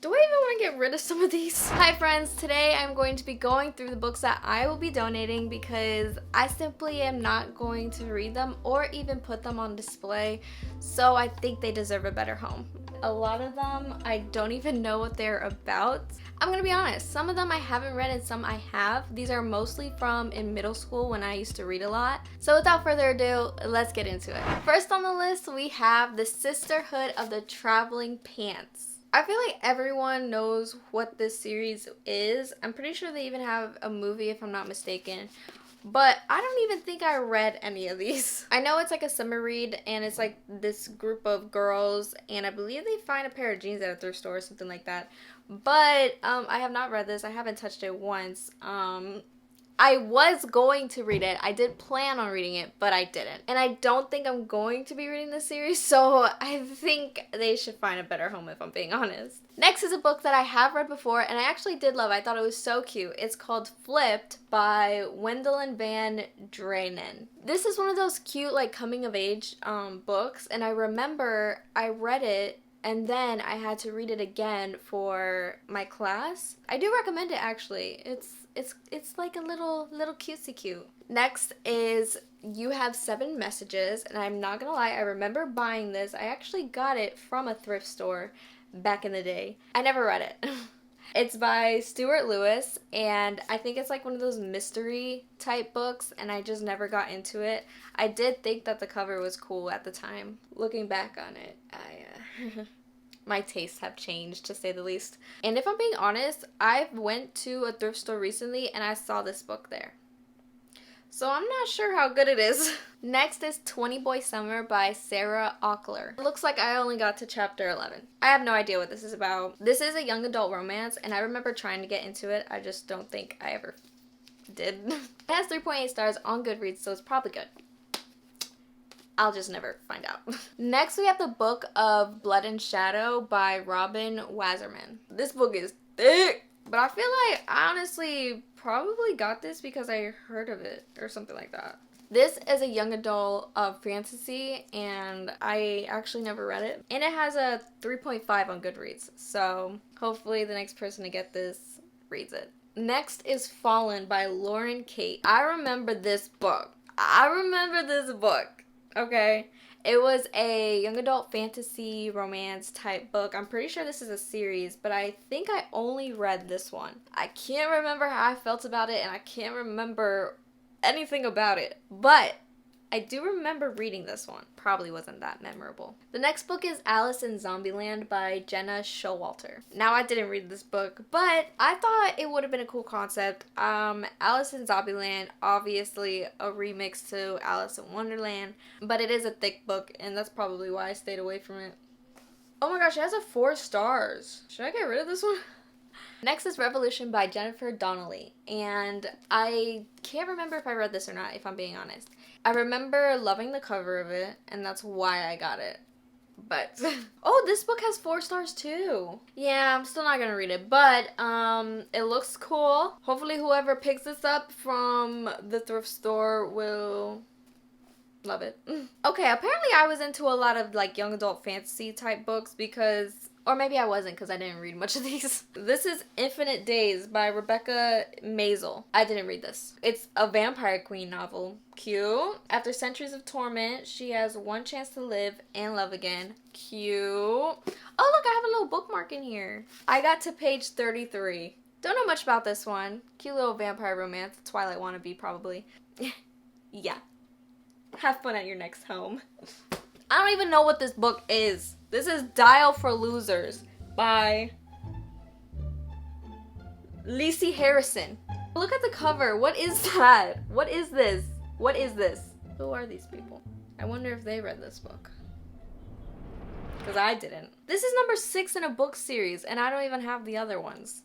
Do I even want to get rid of some of these? Hi friends, today I'm going to be going through the books that I will be donating because I simply am not going to read them or even put them on display, so I think they deserve a better home. A lot of them I don't even know what they're about. I'm gonna be honest, some of them I haven't read and some I have. These are mostly from in middle school when I used to read a lot. So without further ado, let's get into it. First on the list we have The Sisterhood of the Traveling Pants. I feel like everyone knows what this series is. I'm pretty sure they even have a movie if I'm not mistaken. But I don't even think I read any of these. I know it's like a summer read and it's like this group of girls and I believe they find a pair of jeans at a thrift store or something like that. But I have not read this. I haven't touched it once. I was going to read it. I did plan on reading it, but I didn't. And I don't think I'm going to be reading this series, so I think they should find a better home if I'm being honest. Next is a book that I have read before and I actually did love. I thought it was so cute. It's called Flipped by Wendelin Van Draenen. This is one of those cute like coming of age books, and I remember I read it and then I had to read it again for my class. I do recommend it actually. It's like a little cutesy cute. Next is You Have 7 Messages, and I'm not gonna lie, I remember buying this. I actually got it from a thrift store back in the day. I never read it. It's by Stuart Lewis, and I think it's like one of those mystery type books, and I just never got into it. I did think that the cover was cool at the time. Looking back on it, my tastes have changed, to say the least. And if I'm being honest, I went to a thrift store recently and I saw this book there. So I'm not sure how good it is. Next is 20 Boy Summer by Sarah Auckler. It looks like I only got to chapter 11. I have no idea what this is about. This is a young adult romance and I remember trying to get into it. I just don't think I ever did. It has 3.8 stars on Goodreads, so it's probably good. I'll just never find out. Next we have the Book of Blood and Shadow by Robin Wasserman. This book is thick, but I feel like I honestly probably got this because I heard of it or something like that. This is a young adult fantasy and I actually never read it. And it has a 3.5 on Goodreads, so hopefully the next person to get this reads it. Next is Fallen by Lauren Kate. I remember this book. Okay, it was a young adult fantasy romance type book. I'm pretty sure this is a series, but I think I only read this one. I can't remember how I felt about it, and I can't remember anything about it, but I do remember reading this one. Probably wasn't that memorable. The next book is Alice in Zombieland by Jenna Showalter. Now, I didn't read this book, but I thought it would have been a cool concept. Alice in Zombieland, obviously a remix to Alice in Wonderland, but it is a thick book, and that's probably why I stayed away from it. Oh my gosh, it has a 4 stars. Should I get rid of this one? Next is Revolution by Jennifer Donnelly, and I can't remember if I read this or not, if I'm being honest. I remember loving the cover of it, and that's why I got it. But, oh, this book has 4 stars too. Yeah, I'm still not gonna read it, but it looks cool. Hopefully whoever picks this up from the thrift store will love it. Okay, apparently I was into a lot of like young adult fantasy type books because, or maybe I wasn't because I didn't read much of these. This is Infinite Days by Rebecca Maisel. I didn't read this. It's a vampire queen novel. Cute. After centuries of torment, she has one chance to live and love again. Cute. Oh look, I have a little bookmark in here. I got to page 33. Don't know much about this one. Cute little vampire romance. Twilight wannabe probably. Yeah. Have fun at your next home. I don't even know what this book is. This is Dial for Losers by Lacey Harrison. Look at the cover. What is that? What is this? What is this? Who are these people? I wonder if they read this book. Because I didn't. This is number 6 in a book series, and I don't even have the other ones.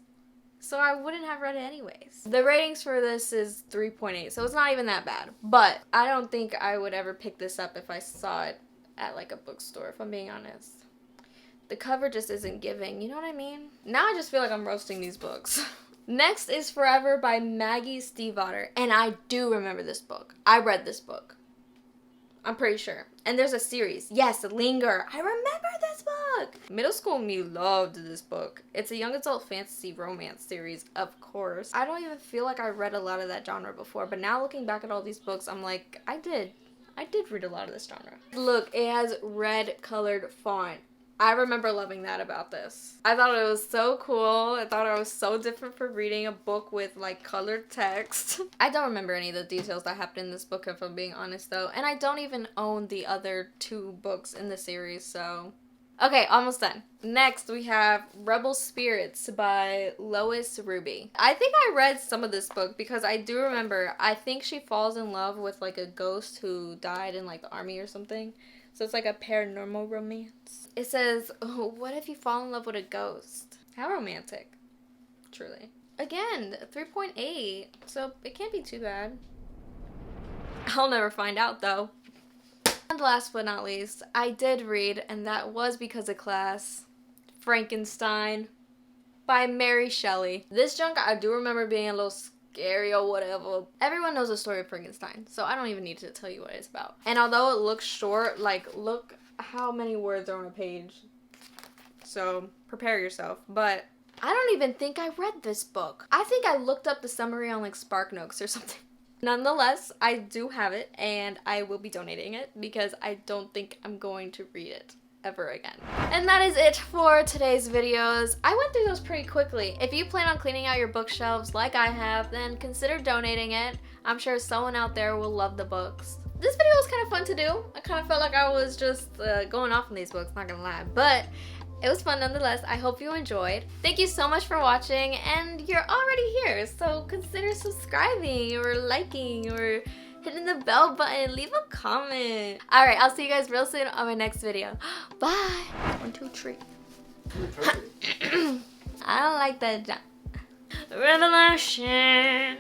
So I wouldn't have read it anyways. The ratings for this is 3.8, so it's not even that bad. But I don't think I would ever pick this up if I saw it at like a bookstore, if I'm being honest. The cover just isn't giving, you know what I mean? Now I just feel like I'm roasting these books. Next is Forever by Maggie Stiefvater, and I do remember this book. I read this book. I'm pretty sure. And there's a series. Yes, Linger. I remember this book. Middle school me loved this book. It's a young adult fantasy romance series, of course. I don't even feel like I read a lot of that genre before, but now looking back at all these books, I'm like, I did read a lot of this genre. Look, it has red colored font. I remember loving that about this. I thought it was so cool. I thought it was so different for reading a book with like colored text. I don't remember any of the details that happened in this book if I'm being honest though. And I don't even own the other 2 books in the series, so. Okay, almost done. Next we have Rebel Spirits by Lois Ruby. I think I read some of this book because I do remember, I think she falls in love with like a ghost who died in like the army or something. So it's like a paranormal romance. It says, oh, what if you fall in love with a ghost? How romantic. Truly. Again, 3.8. So it can't be too bad. I'll never find out though. And last but not least, I did read, and that was because of class, Frankenstein by Mary Shelley. This junk I do remember being a little scary or whatever. Everyone knows the story of Frankenstein, so I don't even need to tell you what it's about. And although it looks short, like look how many words are on a page. So prepare yourself. But I don't even think I read this book. I think I looked up the summary on like SparkNotes or something. Nonetheless, I do have it and I will be donating it because I don't think I'm going to read it ever again. And that is it for today's videos. I went through those pretty quickly. If you plan on cleaning out your bookshelves like I have, then consider donating it. I'm sure someone out there will love the books. This video was kind of fun to do. I kind of felt like I was just going off on these books, not gonna lie. But it was fun nonetheless. I hope you enjoyed. Thank you so much for watching, and you're already here, so consider subscribing or liking or hitting the bell button. Leave a comment. Alright, I'll see you guys real soon on my next video. Bye. 1, 2, 3. I don't like that jump. Revelation.